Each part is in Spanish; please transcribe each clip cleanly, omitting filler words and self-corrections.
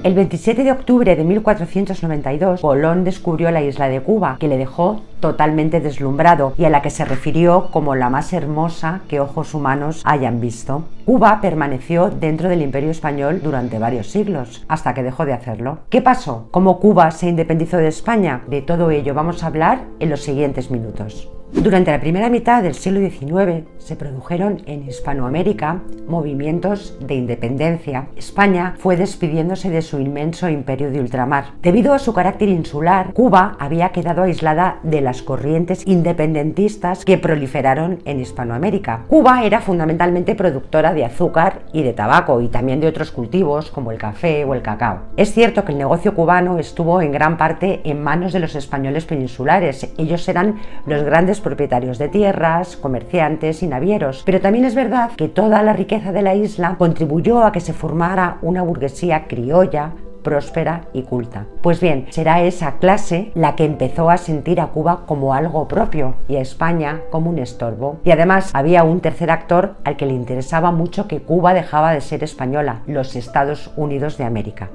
El 27 de octubre de 1492, Colón descubrió la isla de Cuba, que le dejó totalmente deslumbrado y a la que se refirió como la más hermosa que ojos humanos hayan visto. Cuba permaneció dentro del Imperio Español durante varios siglos, hasta que dejó de hacerlo. ¿Qué pasó? ¿Cómo Cuba se independizó de España? De todo ello vamos a hablar en los siguientes minutos. Durante la primera mitad del siglo XIX se produjeron en Hispanoamérica movimientos de independencia. España fue despidiéndose de su inmenso imperio de ultramar. Debido a su carácter insular, Cuba había quedado aislada de las corrientes independentistas que proliferaron en Hispanoamérica. Cuba era fundamentalmente productora de azúcar y de tabaco y también de otros cultivos como el café o el cacao. Es cierto que el negocio cubano estuvo en gran parte en manos de los españoles peninsulares. Ellos eran los grandes propietarios de tierras, comerciantes y navieros, pero también es verdad que toda la riqueza de la isla contribuyó a que se formara una burguesía criolla, próspera y culta. Pues bien, será esa clase la que empezó a sentir a Cuba como algo propio y a España como un estorbo. Y además había un tercer actor al que le interesaba mucho que Cuba dejaba de ser española, los Estados Unidos de América.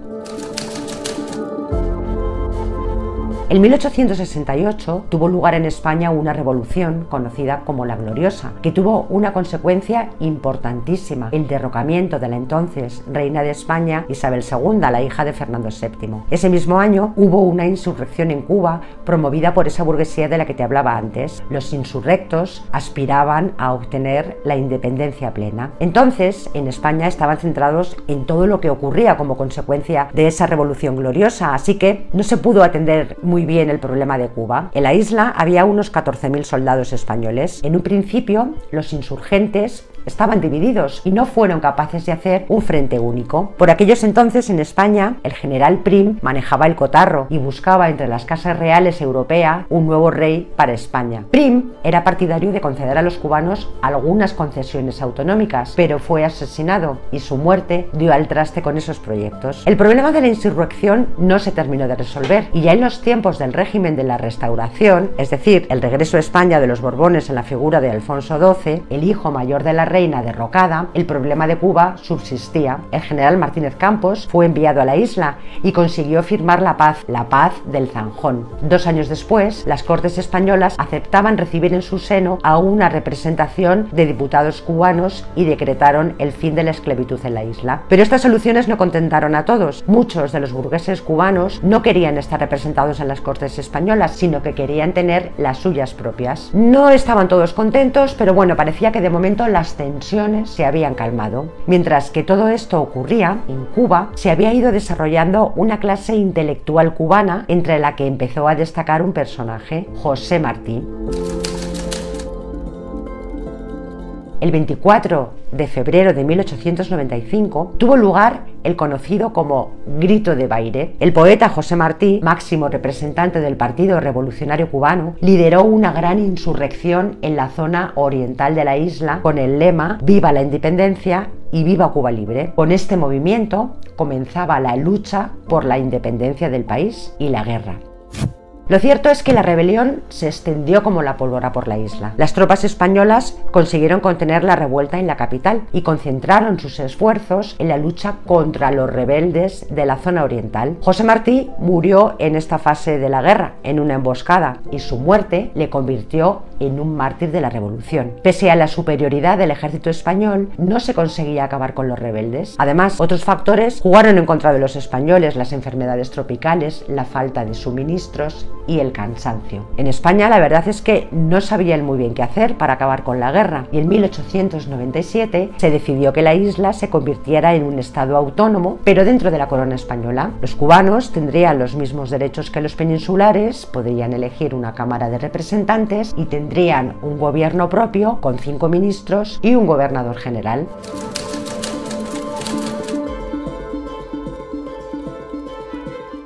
En 1868 tuvo lugar en España una revolución conocida como la Gloriosa, que tuvo una consecuencia importantísima: el derrocamiento de la entonces reina de España, Isabel II, la hija de Fernando VII. Ese mismo año hubo una insurrección en Cuba promovida por esa burguesía de la que te hablaba antes. Los insurrectos aspiraban a obtener la independencia plena. Entonces, en España estaban centrados en todo lo que ocurría como consecuencia de esa revolución gloriosa, así que no se pudo atender muy bien el problema de Cuba. En la isla había unos 14.000 soldados españoles. En un principio, los insurgentes estaban divididos y no fueron capaces de hacer un frente único. Por aquellos entonces en España el general Prim manejaba el cotarro y buscaba entre las casas reales europeas un nuevo rey para España. Prim era partidario de conceder a los cubanos algunas concesiones autonómicas, pero fue asesinado y su muerte dio al traste con esos proyectos. El problema de la insurrección no se terminó de resolver y ya en los tiempos del régimen de la Restauración, es decir, el regreso a España de los Borbones en la figura de Alfonso XII, el hijo mayor de la reina derrocada, el problema de Cuba subsistía. El general Martínez Campos fue enviado a la isla y consiguió firmar la paz del Zanjón. 2 años después, las Cortes españolas aceptaban recibir en su seno a una representación de diputados cubanos y decretaron el fin de la esclavitud en la isla. Pero estas soluciones no contentaron a todos. Muchos de los burgueses cubanos no querían estar representados en las Cortes españolas, sino que querían tener las suyas propias. No estaban todos contentos, pero bueno, parecía que de momento las tensiones se habían calmado. Mientras que todo esto ocurría, en Cuba se había ido desarrollando una clase intelectual cubana entre la que empezó a destacar un personaje, José Martí. El 24 de febrero de 1895 tuvo lugar el conocido como Grito de Baire. El poeta José Martí, máximo representante del Partido Revolucionario Cubano, lideró una gran insurrección en la zona oriental de la isla con el lema "Viva la Independencia y viva Cuba Libre". Con este movimiento comenzaba la lucha por la independencia del país y la guerra. Lo cierto es que la rebelión se extendió como la pólvora por la isla. Las tropas españolas consiguieron contener la revuelta en la capital y concentraron sus esfuerzos en la lucha contra los rebeldes de la zona oriental. José Martí murió en esta fase de la guerra, en una emboscada, y su muerte le convirtió en un mártir de la revolución. Pese a la superioridad del ejército español, no se conseguía acabar con los rebeldes. Además, otros factores jugaron en contra de los españoles: las enfermedades tropicales, la falta de suministros y el cansancio. En España la verdad es que no sabían muy bien qué hacer para acabar con la guerra, y en 1897 se decidió que la isla se convirtiera en un estado autónomo, pero dentro de la corona española. Los cubanos tendrían los mismos derechos que los peninsulares, podrían elegir una cámara de representantes y tendrían un gobierno propio con 5 ministros y un gobernador general.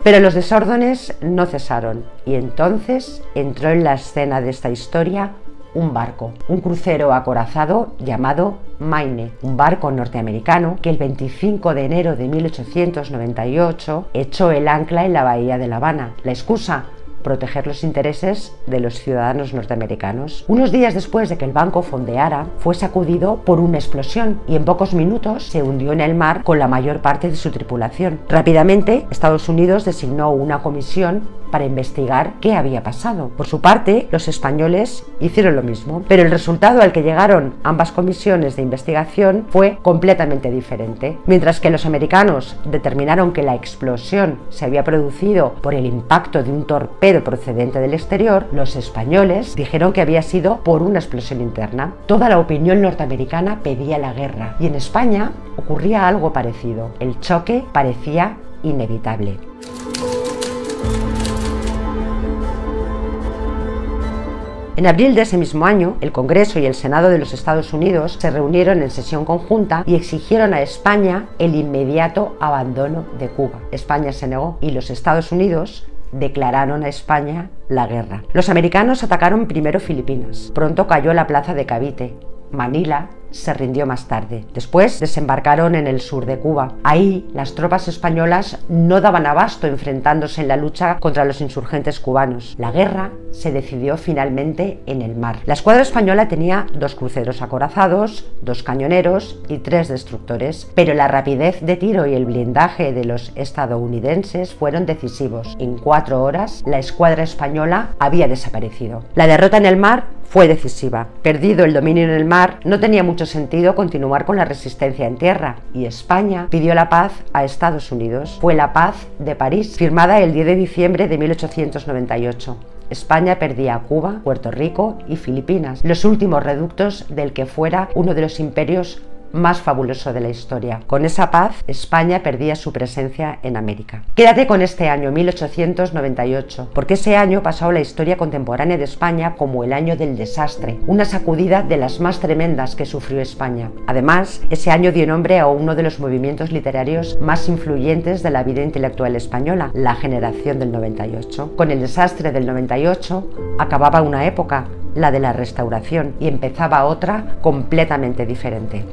Pero los desórdenes no cesaron y entonces entró en la escena de esta historia un barco, un crucero acorazado llamado Maine, un barco norteamericano que el 25 de enero de 1898 echó el ancla en la bahía de La Habana. La excusa: proteger los intereses de los ciudadanos norteamericanos. Unos días después de que el banco fondeara, fue sacudido por una explosión y en pocos minutos se hundió en el mar con la mayor parte de su tripulación. Rápidamente, Estados Unidos designó una comisión para investigar qué había pasado. Por su parte, los españoles hicieron lo mismo, pero el resultado al que llegaron ambas comisiones de investigación fue completamente diferente. Mientras que los americanos determinaron que la explosión se había producido por el impacto de un torpedo procedente del exterior, los españoles dijeron que había sido por una explosión interna. Toda la opinión norteamericana pedía la guerra y en España ocurría algo parecido. El choque parecía inevitable. En abril de ese mismo año, el Congreso y el Senado de los Estados Unidos se reunieron en sesión conjunta y exigieron a España el inmediato abandono de Cuba. España se negó y los Estados Unidos declararon a España la guerra. Los americanos atacaron primero Filipinas. Pronto cayó la plaza de Cavite. Manila se rindió más tarde. Después desembarcaron en el sur de Cuba. Ahí las tropas españolas no daban abasto enfrentándose en la lucha contra los insurgentes cubanos. La guerra se decidió finalmente en el mar. La escuadra española tenía 2 cruceros acorazados, 2 cañoneros y 3 destructores, pero la rapidez de tiro y el blindaje de los estadounidenses fueron decisivos. En 4 horas la escuadra española había desaparecido. La derrota en el mar fue decisiva. Perdido el dominio en el mar, no tenía mucho sentido continuar con la resistencia en tierra y España pidió la paz a Estados Unidos. Fue la Paz de París, firmada el 10 de diciembre de 1898. España perdía a Cuba, Puerto Rico y Filipinas, los últimos reductos del que fuera uno de los imperios más fabuloso de la historia. Con esa paz, España perdía su presencia en América. Quédate con este año, 1898, porque ese año pasó a la historia contemporánea de España como el año del desastre, una sacudida de las más tremendas que sufrió España. Además, ese año dio nombre a uno de los movimientos literarios más influyentes de la vida intelectual española, la generación del 98. Con el desastre del 98 acababa una época, la de la Restauración, y empezaba otra completamente diferente.